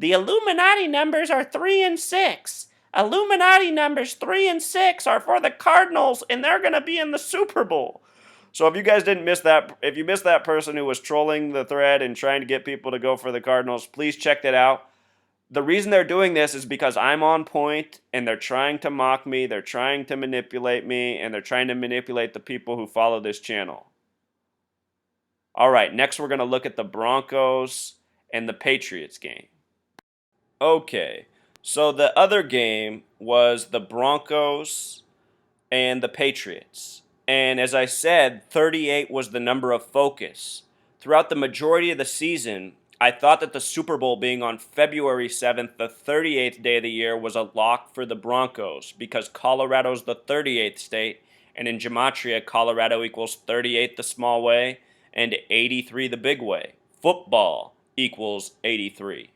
The Illuminati numbers are 3 and 6. Illuminati numbers 3 and 6 are for the Cardinals, and they're going to be in the Super Bowl. So if you guys didn't miss that, if you missed that person who was trolling the thread and trying to get people to go for the Cardinals, please check that out. The reason they're doing this is because I'm on point, and they're trying to mock me, they're trying to manipulate me, and they're trying to manipulate the people who follow this channel. All right, next we're going to look at the Broncos and the Patriots game. Okay, so the other game was the Broncos and the Patriots. And as I said, 38 was the number of focus. Throughout the majority of the season, I thought that the Super Bowl being on February 7th, the 38th day of the year, was a lock for the Broncos because Colorado's the 38th state, and in Gematria, Colorado equals 38 the small way and 83 the big way. Football equals 83.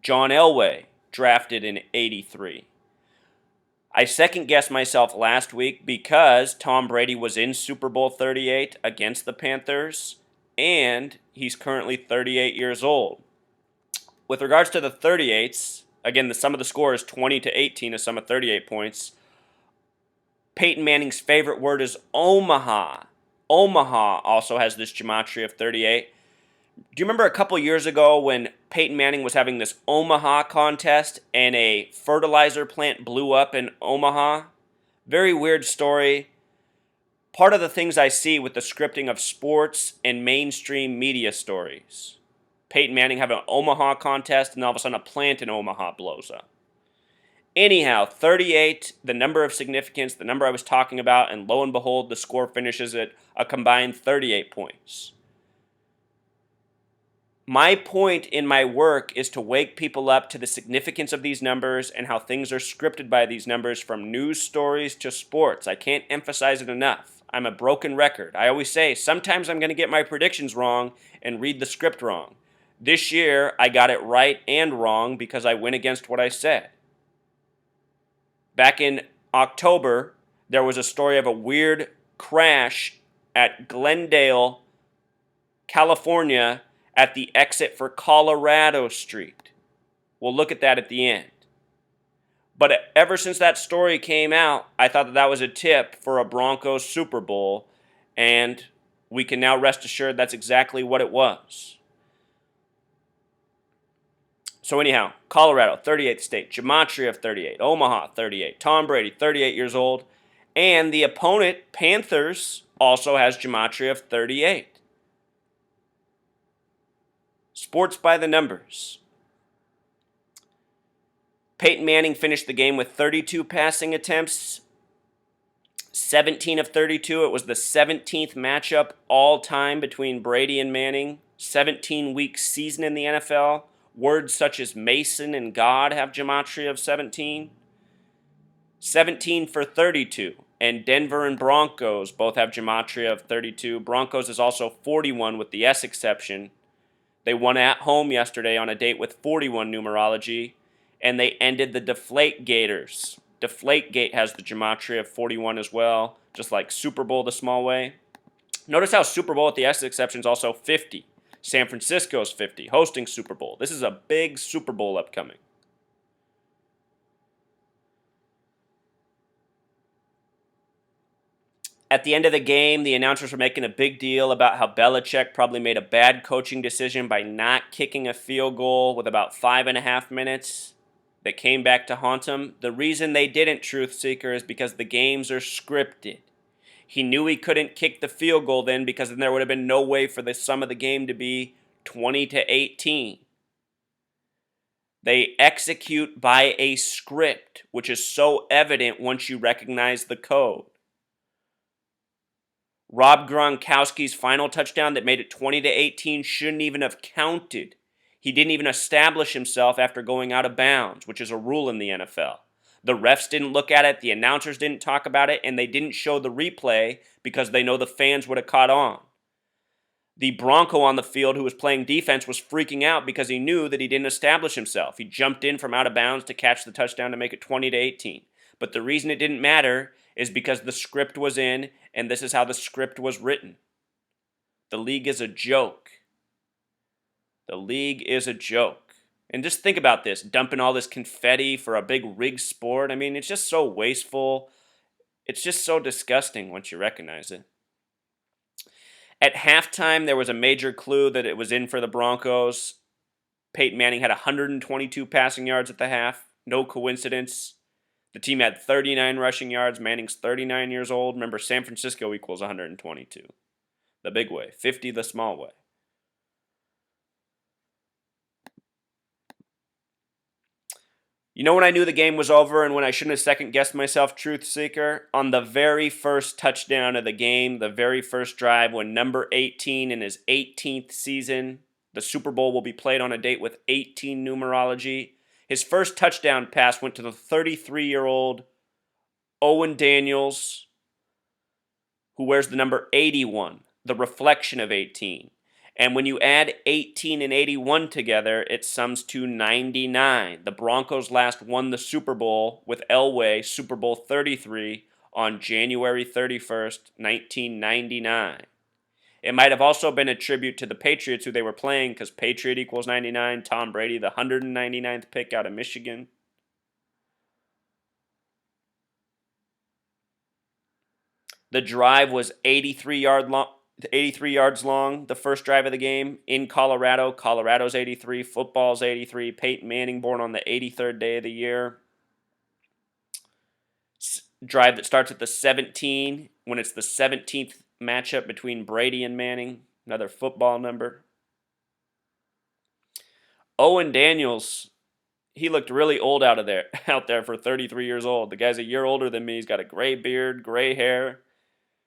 John Elway, drafted in 83. I second-guessed myself last week because Tom Brady was in Super Bowl 38 against the Panthers, and he's currently 38 years old. With regards to the 38s, again, the sum of the score is 20-18, a sum of 38 points. Peyton Manning's favorite word is Omaha. Omaha also has this gematria of 38. Do you remember a couple years ago when Peyton Manning was having this Omaha contest and a fertilizer plant blew up in Omaha? Very weird story. Part of the things I see with the scripting of sports and mainstream media stories. Peyton Manning having an Omaha contest and all of a sudden a plant in Omaha blows up. Anyhow, 38, the number of significance, the number I was talking about, and lo and behold, the score finishes at a combined 38 points. My point in my work is to wake people up to the significance of these numbers and how things are scripted by these numbers, from news stories to sports. I can't emphasize it enough. I'm a broken record. I always say, sometimes I'm going to get my predictions wrong and read the script wrong. This year, I got it right and wrong because I went against what I said. Back in October, there was a story of a weird crash at Glendale, California, at the exit for Colorado Street. We'll look at that at the end. But ever since that story came out, I thought that that was a tip for a Broncos Super Bowl, and we can now rest assured that's exactly what it was. So anyhow, Colorado, 38th state, gematria of 38, Omaha, 38, Tom Brady, 38 years old, and the opponent, Panthers, also has gematria of 38. Sports by the numbers. Peyton Manning finished the game with 32 passing attempts, 17 of 32. It was the 17th matchup all time between Brady and Manning. 17-week season in the NFL. Words such as Mason and God have gematria of 17. 17 for 32. And Denver and Broncos both have gematria of 32. Broncos is also 41 with the S exception. They won at home yesterday on a date with 41 numerology, and they ended the Deflate Gators. Deflategate has the gematria of 41 as well, just like Super Bowl the small way. Notice how Super Bowl with the S exception is also 50. San Francisco's 50, hosting Super Bowl. This is a big Super Bowl upcoming. At the end of the game, the announcers were making a big deal about how Belichick probably made a bad coaching decision by not kicking a field goal with about 5.5 minutes that came back to haunt him. The reason they didn't, Truth Seeker, is because the games are scripted. He knew he couldn't kick the field goal then because then there would have been no way for the sum of the game to be 20-18. They execute by a script, which is so evident once you recognize the code. Rob Gronkowski's final touchdown that made it 20-18 shouldn't even have counted. He didn't even establish himself after going out of bounds, which is a rule in the NFL. The refs didn't look at it, the announcers didn't talk about it, and they didn't show the replay because they know the fans would have caught on. The Bronco on the field who was playing defense was freaking out because he knew that he didn't establish himself. He jumped in from out of bounds to catch the touchdown to make it 20-18. But the reason it didn't matter is because the script was in, and this is how the script was written. The league is a joke. The league is a joke. And just think about this, dumping all this confetti for a big rig sport. I mean, it's just so wasteful. It's just so disgusting once you recognize it. At halftime, there was a major clue that it was in for the Broncos. Peyton Manning had 122 passing yards at the half. No coincidence. The team had 39 rushing yards. Manning's 39 years old. Remember, San Francisco equals 122. The big way. 50 the small way. You know when I knew the game was over and when I shouldn't have second-guessed myself, truth seeker? On the very first touchdown of the game, the very first drive, when number 18 in his 18th season, the Super Bowl will be played on a date with 18 numerology. His first touchdown pass went to the 33-year-old Owen Daniels, who wears the number 81, the reflection of 18. And when you add 18 and 81 together, it sums to 99. The Broncos last won the Super Bowl with Elway, Super Bowl 33, on January 31st, 1999. It might have also been a tribute to the Patriots who they were playing, because Patriot equals 99, Tom Brady, the 199th pick out of Michigan. The drive was 83 yards long, the first drive of the game in Colorado. Colorado's 83, football's 83. Peyton Manning born on the 83rd day of the year. Drive that starts at the 17 when it's the 17th matchup between Brady and Manning. Another football number. Owen Daniels, he looked really old out there for 33 years old. The guy's a year older than me. He's got a gray beard, gray hair.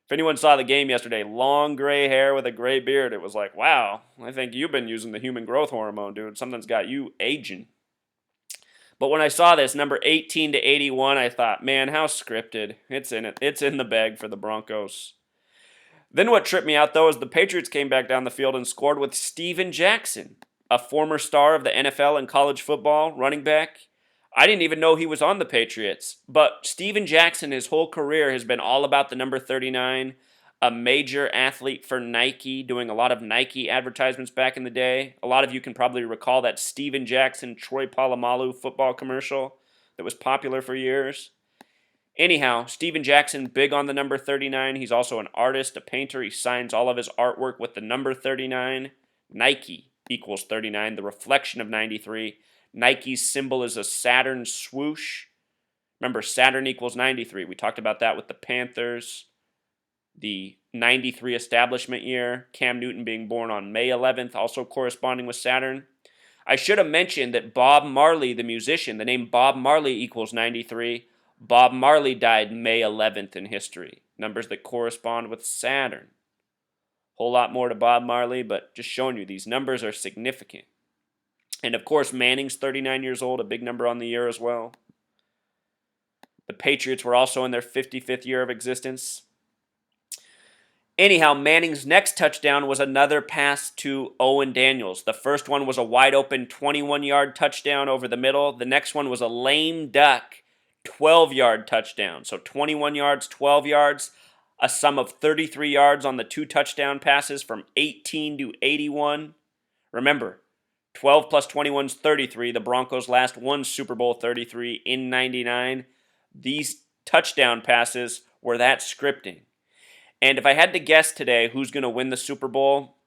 If anyone saw the game yesterday, long gray hair with a gray beard, it was like, wow, I think you've been using the human growth hormone, dude. Something's got you aging. But when I saw this, number 18 to 81, I thought, man, how scripted. It's in it. It's in the bag for the Broncos. Then what tripped me out, though, is the Patriots came back down the field and scored with Steven Jackson, a former star of the NFL and college football, running back. I didn't even know he was on the Patriots. But Steven Jackson, his whole career, has been all about the number 39, a major athlete for Nike, doing a lot of Nike advertisements back in the day. A lot of you can probably recall that Steven Jackson, Troy Polamalu football commercial that was popular for years. Anyhow, Steven Jackson, big on the number 39. He's also an artist, a painter. He signs all of his artwork with the number 39. Nike equals 39, the reflection of 93. Nike's symbol is a Saturn swoosh. Remember, Saturn equals 93. We talked about that with the Panthers. The 93 establishment year. Cam Newton being born on May 11th, also corresponding with Saturn. I should have mentioned that Bob Marley, the musician, the name Bob Marley equals 93. Bob Marley died May 11th in history. Numbers that correspond with Saturn. Whole lot more to Bob Marley, but just showing you these numbers are significant. And of course, Manning's 39 years old, a big number on the year as well. The Patriots were also in their 55th year of existence. Anyhow, Manning's next touchdown was another pass to Owen Daniels. The first one was a wide open 21-yard touchdown over the middle. The next one was a lame duck 12-yard touchdown. So 21 yards, 12 yards, a sum of 33 yards on the two touchdown passes from 18 to 81. Remember, 12 plus 21 is 33. The Broncos last won Super Bowl 33 in 99. These touchdown passes were that scripting. And if I had to guess today who's going to win the Super Bowl,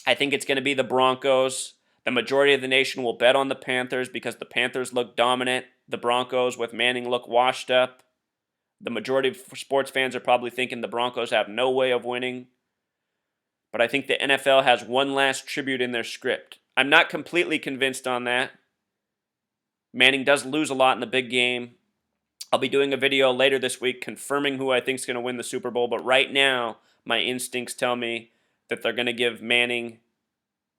I think it's going to be the Broncos. The majority of the nation will bet on the Panthers because the Panthers look dominant. The Broncos with Manning look washed up. The majority of sports fans are probably thinking the Broncos have no way of winning. But I think the NFL has one last tribute in their script. I'm not completely convinced on that. Manning does lose a lot in the big game. I'll be doing a video later this week confirming who I think is going to win the Super Bowl. But right now, my instincts tell me that they're going to give Manning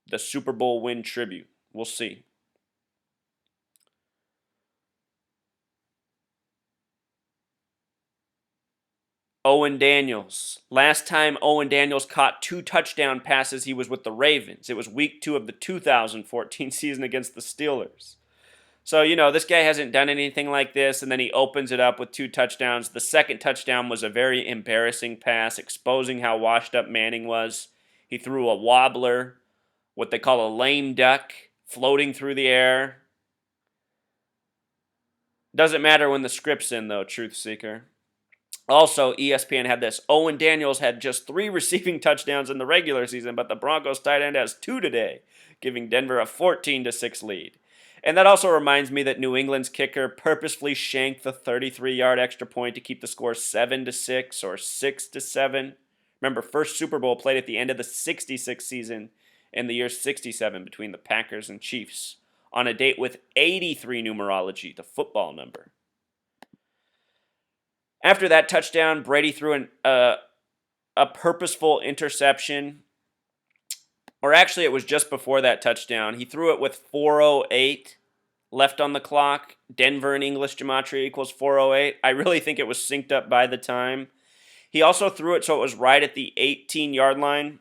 the Super Bowl win tribute. We'll see. Owen Daniels. Last time Owen Daniels caught two touchdown passes, he was with the Ravens. It was week 2 of the 2014 season against the Steelers. So, this guy hasn't done anything like this, and then he opens it up with 2 touchdowns. The second touchdown was a very embarrassing pass, exposing how washed up Manning was. He threw a wobbler, what they call a lame duck, floating through the air. Doesn't matter when the script's in, though, truth seeker. Also, ESPN had this. Owen Daniels had just 3 receiving touchdowns in the regular season, but the Broncos tight end has 2 today, giving Denver a 14-6 lead. And that also reminds me that New England's kicker purposefully shanked the 33-yard extra point to keep the score 7-6 or 6-7. Remember, first Super Bowl played at the end of the 66 season in the year 67 between the Packers and Chiefs on a date with 83 numerology, the football number. After that touchdown, Brady threw a purposeful interception. Or actually, it was just before that touchdown. He threw it with 4:08 left on the clock. Denver in English gematria equals 4:08. I really think it was synced up by the time. He also threw it so it was right at the 18-yard line.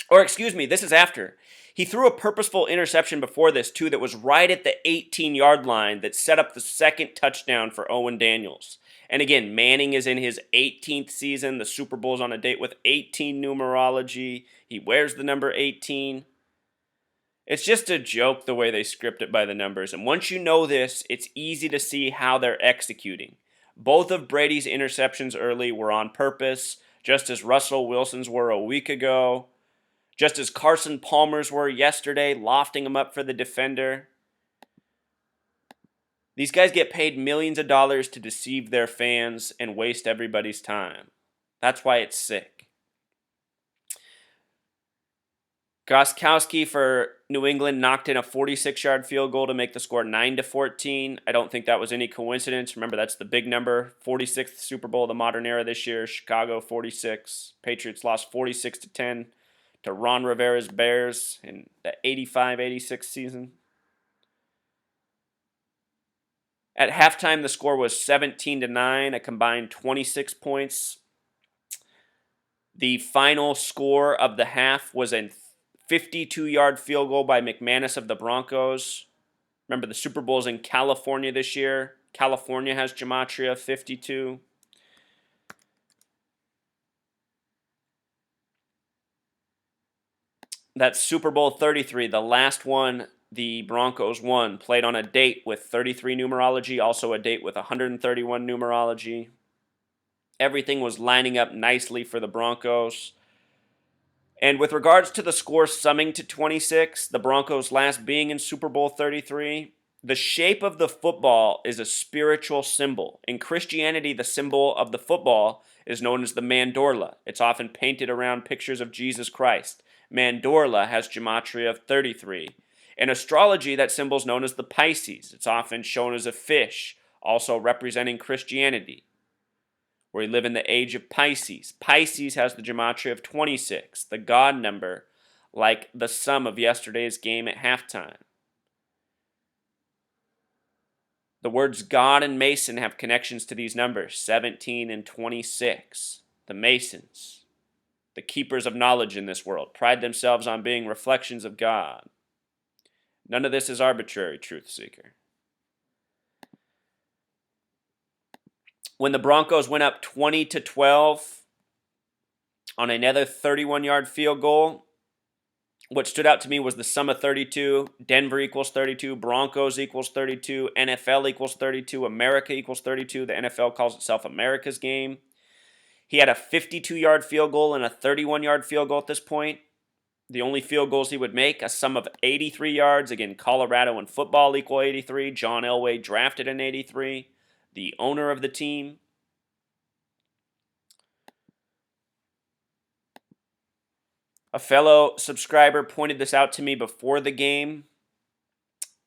Or excuse me, this is after. He threw a purposeful interception before this, too, that was right at the 18-yard line that set up the second touchdown for Owen Daniels. And again, Manning is in his 18th season. The Super Bowl's on a date with 18 numerology. He wears the number 18. It's just a joke the way they script it by the numbers. And once you know this, it's easy to see how they're executing. Both of Brady's interceptions early were on purpose, just as Russell Wilson's were a week ago. Just as Carson Palmer's were yesterday, lofting him up for the defender. These guys get paid millions of dollars to deceive their fans and waste everybody's time. That's why it's sick. Gostkowski for New England knocked in a 46-yard field goal to make the score 9-14. I don't think that was any coincidence. Remember, that's the big number. 46th Super Bowl of the modern era this year. Chicago 46. Patriots lost 46-10 to Ron Rivera's Bears in the 85-86 season. At halftime, the score was 17-9, a combined 26 points. The final score of the half was a 52-yard field goal by McManus of the Broncos. Remember, the Super Bowl's in California this year. California has gematria 52. That's Super Bowl 33, the last one the Broncos won, played on a date with 33 numerology, also a date with 131 numerology. Everything was lining up nicely for the Broncos. And with regards to the score summing to 26, the Broncos last being in Super Bowl 33, the shape of the football is a spiritual symbol. In Christianity, the symbol of the football is known as the mandorla. It's often painted around pictures of Jesus Christ. Mandorla has gematria of 33. In astrology, that symbol is known as the Pisces. It's often shown as a fish, also representing Christianity, where we live in the age of Pisces. Pisces has the gematria of 26, the God number, like the sum of yesterday's game at halftime. The words God and Mason have connections to these numbers, 17 and 26. The Masons, the keepers of knowledge in this world, pride themselves on being reflections of God. None of this is arbitrary, truth seeker. When the Broncos went up 20-12 on another 31-yard field goal, what stood out to me was the sum of 32. Denver equals 32. Broncos equals 32. NFL equals 32. America equals 32. The NFL calls itself America's game. He had a 52-yard field goal and a 31-yard field goal at this point. The only field goals he would make, a sum of 83 yards. Again, Colorado and football equal 83. John Elway drafted in 83. The owner of the team. A fellow subscriber pointed this out to me before the game.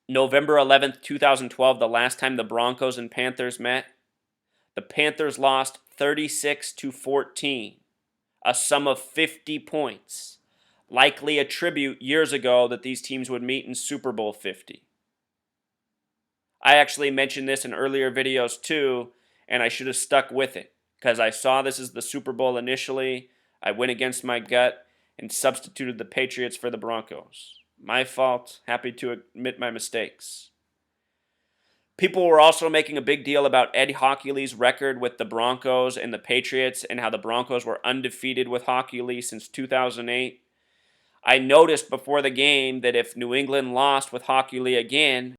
November 11th, 2012, the last time the Broncos and Panthers met. The Panthers lost 36-14, a sum of 50 points. Likely a tribute years ago that these teams would meet in Super Bowl 50. I actually mentioned this in earlier videos too, and I should have stuck with it, because I saw this as the Super Bowl initially. I went against my gut and substituted the Patriots for the Broncos. My fault. Happy to admit my mistakes. People were also making a big deal about Ed Hockley's record with the Broncos and the Patriots and how the Broncos were undefeated with Hockley since 2008. I noticed before the game that if New England lost with Hockley again,